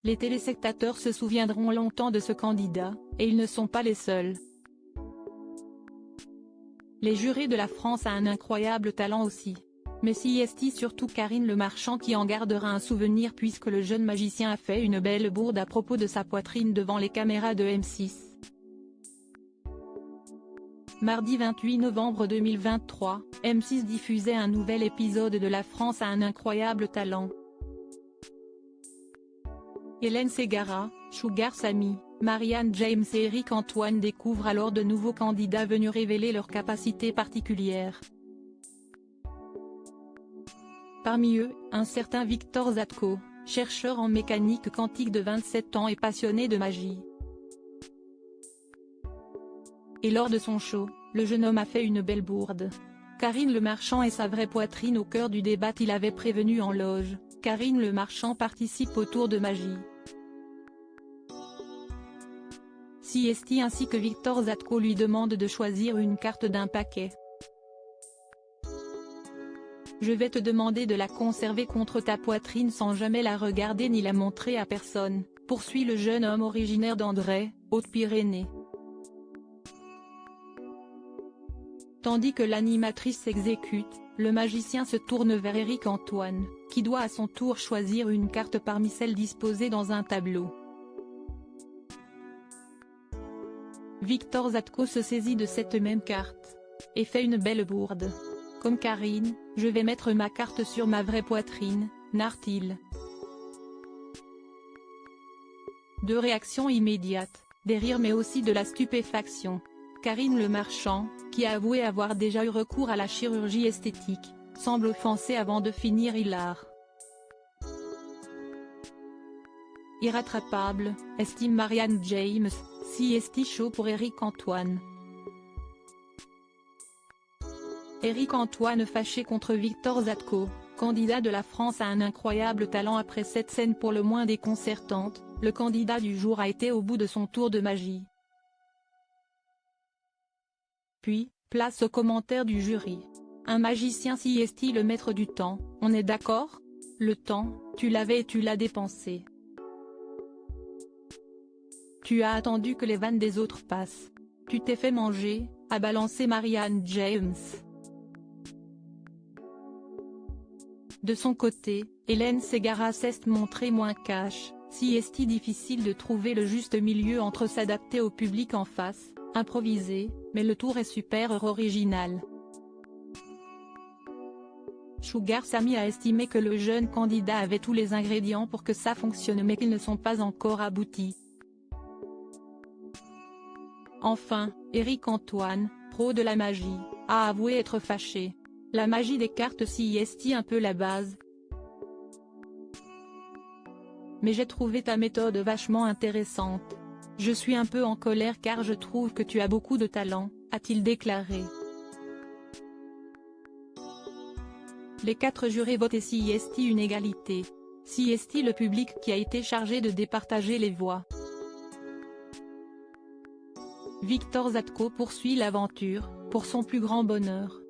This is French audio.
Les téléspectateurs se souviendront longtemps de ce candidat, et ils ne sont pas les seuls. Les jurés de la France a un incroyable talent aussi. Mais est surtout Karine Le Marchand qui en gardera un souvenir puisque le jeune magicien a fait une belle bourde à propos de sa poitrine devant les caméras de M6. Mardi 28 novembre 2023, M6 diffusait un nouvel épisode de La France a un incroyable talent. Hélène Ségara, Sugar Sammy, Marianne James et Éric Antoine découvrent alors de nouveaux candidats venus révéler leurs capacités particulières. Parmi eux, un certain Victor Zatko, chercheur en mécanique quantique de 27 ans et passionné de magie. Et lors de son show, le jeune homme a fait une belle bourde. Karine Le Marchand et sa vraie poitrine au cœur du débat. Il avait prévenu en loge, Karine Le Marchand participe au tour de magie. Est ainsi que Victor Zatko lui demande de choisir une carte d'un paquet. Je vais te demander de la conserver contre ta poitrine sans jamais la regarder ni la montrer à personne, poursuit le jeune homme originaire d'André, Hautes-Pyrénées. Tandis que l'animatrice s'exécute, le magicien se tourne vers Éric Antoine, qui doit à son tour choisir une carte parmi celles disposées dans un tableau. Victor Zatko se saisit de cette même carte et fait une belle bourde. Comme Karine, je vais mettre ma carte sur ma vraie poitrine, narre-t-il. Deux réactions immédiates, des rires mais aussi de la stupéfaction. Karine Le Marchand, qui a avoué avoir déjà eu recours à la chirurgie esthétique, semble offensée avant de finir hilar. Irrattrapable, estime Marianne James, est chaud pour Éric Antoine. Éric Antoine fâché contre Victor Zatko, candidat de la France a un incroyable talent. Après cette scène pour le moins déconcertante, le candidat du jour a été au bout de son tour de magie. Puis, place aux commentaires du jury. Un magicien est le maître du temps, on est d'accord? Le temps, tu l'avais et tu l'as dépensé. Tu as attendu que les vannes des autres passent. Tu t'es fait manger, a balancé Marianne James. De son côté, Hélène Ségara s'est montrée moins cash, difficile de trouver le juste milieu entre s'adapter au public en face, improviser, mais le tour est super original. Sugar Sammy a estimé que le jeune candidat avait tous les ingrédients pour que ça fonctionne mais qu'ils ne sont pas encore aboutis. Enfin, Éric Antoine, pro de la magie, a avoué être fâché. La magie des cartes est un peu la base. Mais j'ai trouvé ta méthode vachement intéressante. Je suis un peu en colère car je trouve que tu as beaucoup de talent, a-t-il déclaré. Les 4 jurés votent et une égalité. Le public qui a été chargé de départager les voix. Victor Zatko poursuit l'aventure, pour son plus grand bonheur.